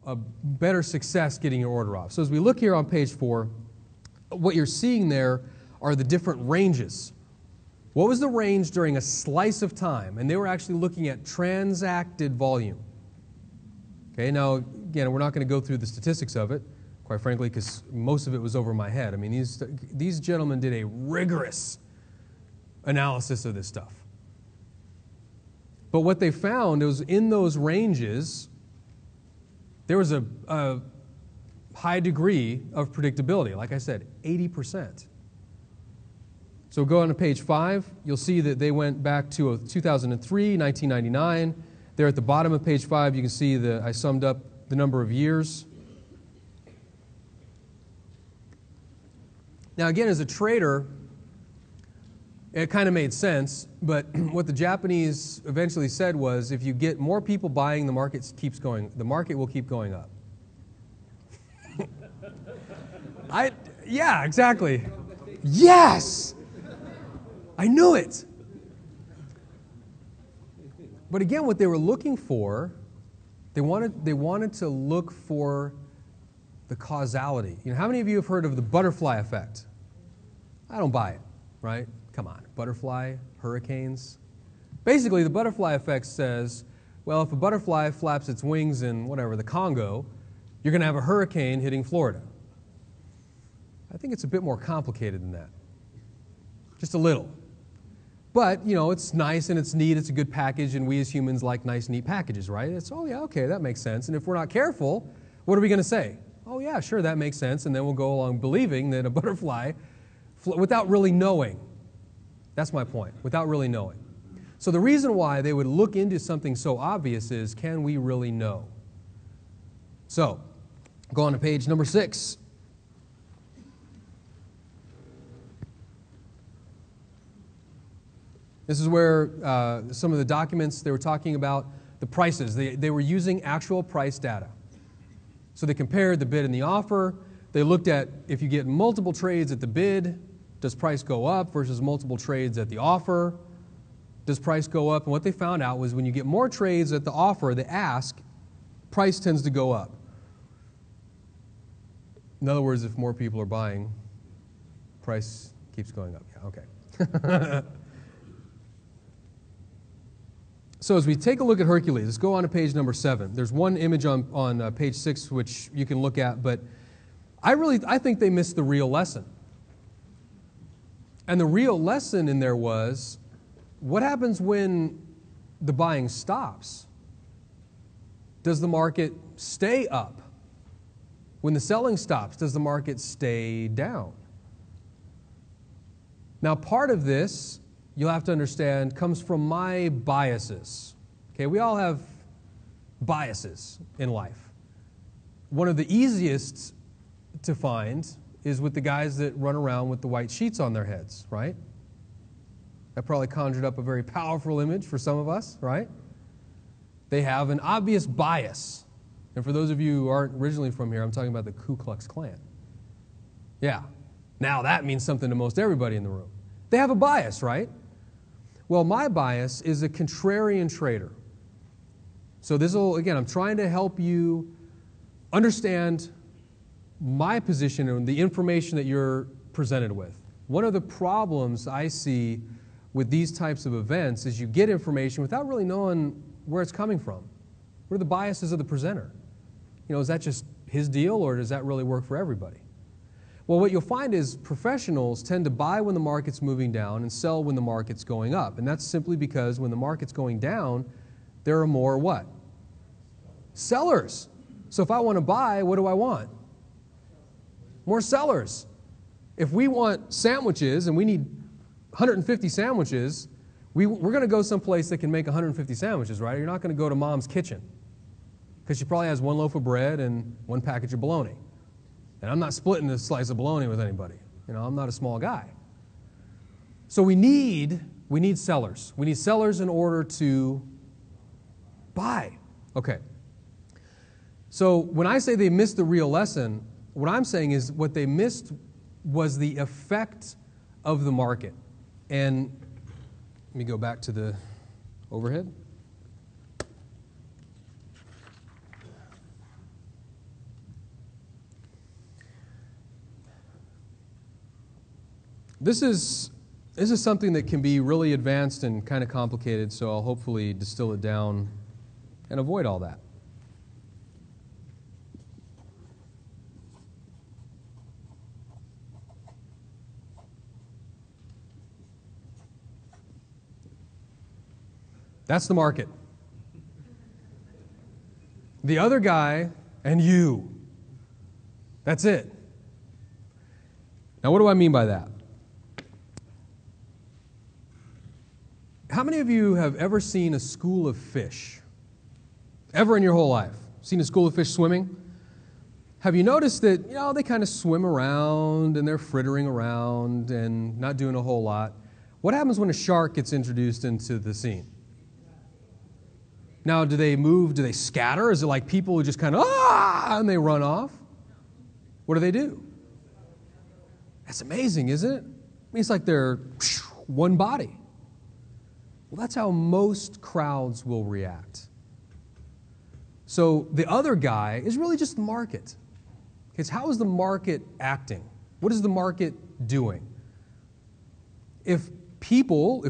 a better success getting your order off. So as we look here on page 4, what you're seeing there are the different ranges. What was the range during a slice of time? And they were actually looking at transacted volume. Okay, now, again, we're not going to go through the statistics of it, quite frankly, because most of it was over my head. I mean, these gentlemen did a rigorous analysis of this stuff. But what they found was in those ranges, there was a high degree of predictability. Like I said, 80%. So go on to page 5. You'll see that they went back to 2003, 1999. There at the bottom of page 5, you can see that I summed up the number of years. Now again, as a trader, it kind of made sense, but what the Japanese eventually said was, if you get more people buying, the market will keep going up. Yeah, exactly. Yes! I knew it. But again, what they were looking for, they wanted to look for the causality. You know, how many of you have heard of the butterfly effect? I don't buy it, right? Come on, butterfly, hurricanes. Basically, the butterfly effect says, well, if a butterfly flaps its wings in whatever, the Congo, you're going to have a hurricane hitting Florida. I think it's a bit more complicated than that. Just a little. But, you know, it's nice and it's neat, it's a good package, and we as humans like nice, neat packages, right? It's, oh yeah, okay, that makes sense. And if we're not careful, what are we going to say? Oh yeah, sure, that makes sense. And then we'll go along believing that a butterfly, without really knowing. That's my point, without really knowing. So the reason why they would look into something so obvious is, can we really know? So, go on to page number 6. This is where some of the documents, they were talking about the prices. They were using actual price data. So they compared the bid and the offer. They looked at, if you get multiple trades at the bid, does price go up versus multiple trades at the offer? Does price go up? And what they found out was when you get more trades at the offer, the ask, price tends to go up. In other words, if more people are buying, price keeps going up. Yeah, okay. So as we take a look at Hercules, let's go on to page number 7. There's one image on page 6 which you can look at, but I think they missed the real lesson. And the real lesson in there was, what happens when the buying stops? Does the market stay up? When the selling stops, does the market stay down? Now, part of this, you'll have to understand, comes from my biases. Okay, we all have biases in life. One of the easiest to find is with the guys that run around with the white sheets on their heads, right? That probably conjured up a very powerful image for some of us, right? They have an obvious bias. And for those of you who aren't originally from here, I'm talking about the Ku Klux Klan. Yeah. Now that means something to most everybody in the room. They have a bias, right? Well, my bias is a contrarian trader. So this will, again, I'm trying to help you understand my position and the information that you're presented with. One of the problems I see with these types of events is you get information without really knowing where it's coming from. What are the biases of the presenter? You know, is that just his deal, or does that really work for everybody? Well, what you'll find is professionals tend to buy when the market's moving down and sell when the market's going up. And that's simply because when the market's going down, there are more what? Sellers. So if I want to buy, what do I want? More sellers. If we want sandwiches and we need 150 sandwiches, we're going to go someplace that can make 150 sandwiches, right? You're not going to go to Mom's Kitchen because she probably has one loaf of bread and one package of bologna. And I'm not splitting a slice of bologna with anybody. You know, I'm not a small guy. So we need sellers. We need sellers in order to buy. Okay. So when I say they missed the real lesson, what I'm saying is what they missed was the effect of the market. And let me go back to the overhead. This is something that can be really advanced and kind of complicated, so I'll hopefully distill it down and avoid all that. That's the market. The other guy and you. That's it. Now, what do I mean by that? How many of you have ever seen a school of fish? Ever in your whole life? Seen a school of fish swimming? Have you noticed that, they kind of swim around and they're frittering around and not doing a whole lot? What happens when a shark gets introduced into the scene? Now, do they move? Do they scatter? Is it like people who just kind of, and they run off? What do? That's amazing, isn't it? I mean, it's like they're one body. Well, that's how most crowds will react. So the other guy is really just the market. Because how is the market acting? What is the market doing? If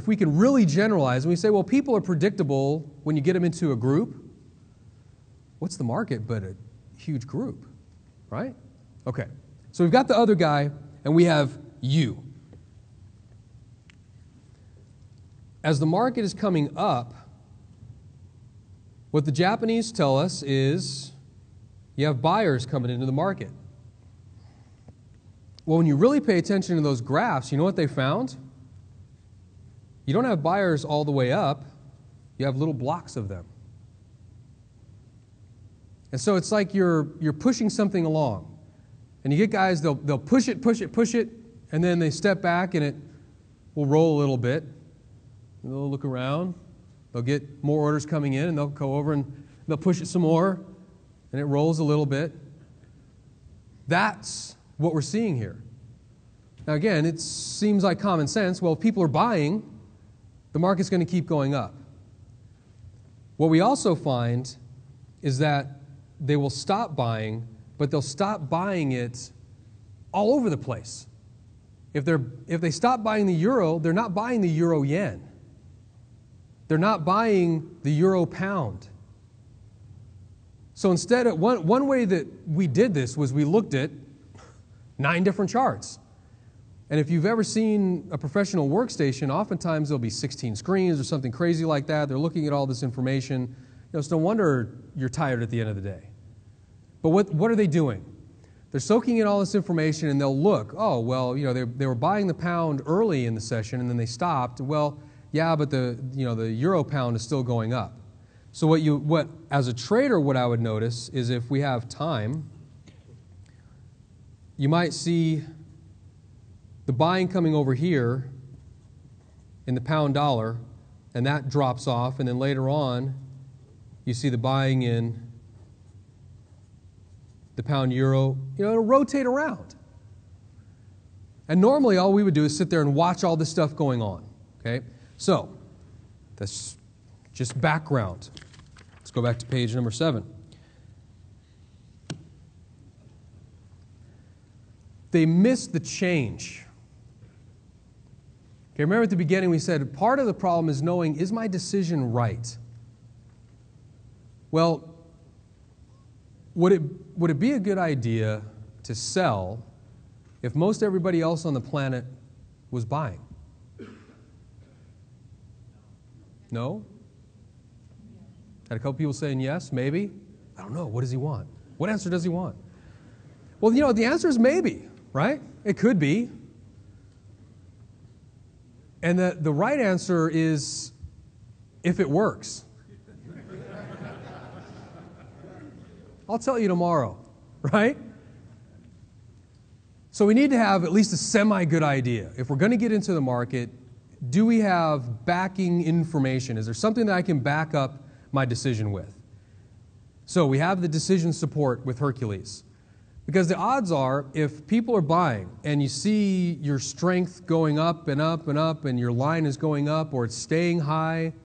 we can really generalize, and we say, well, people are predictable when you get them into a group, what's the market but a huge group, right? Okay, so we've got the other guy, and we have you. As the market is coming up, what the Japanese tell us is you have buyers coming into the market. Well, when you really pay attention to those graphs, you know what they found? You don't have buyers all the way up. You have little blocks of them. And so it's like you're pushing something along. And you get guys, they'll push it, and then they step back and it will roll a little bit. And they'll look around. They'll get more orders coming in, and they'll go over and they'll push it some more, and it rolls a little bit. That's what we're seeing here. Now again, it seems like common sense. Well, if people are buying, the market's going to keep going up. What we also find is that they will stop buying, but they'll stop buying it all over the place. If they stop buying the euro, they're not buying the euro yen. They're not buying the euro pound. So instead, one way that we did this was we looked at 9 different charts. And if you've ever seen a professional workstation, oftentimes there'll be 16 screens or something crazy like that. They're looking at all this information. It's no wonder you're tired at the end of the day. But what are they doing? They're soaking in all this information, and they'll look, they were buying the pound early in the session, and then they stopped. Well, yeah, but the euro pound is still going up. So what as a trader, what I would notice is if we have time, you might see the buying coming over here in the pound dollar, and that drops off, and then later on, you see the buying in the pound euro. It'll rotate around. And normally all we would do is sit there and watch all this stuff going on. Okay? So, that's just background. Let's go back to page number 7. They missed the change. Okay, remember at the beginning we said part of the problem is knowing, is my decision right? Well, would it be a good idea to sell if most everybody else on the planet was buying? No? Had a couple people saying yes, maybe. I don't know. What does he want? What answer does he want? Well, the answer is maybe, right? It could be. And the right answer is if it works. I'll tell you tomorrow, right? So we need to have at least a semi-good idea. If we're going to get into the market, do we have backing information? Is there something that I can back up my decision with? So we have the decision support with Hercules. Because the odds are, if people are buying and you see your strength going up and up and up and your line is going up or it's staying high,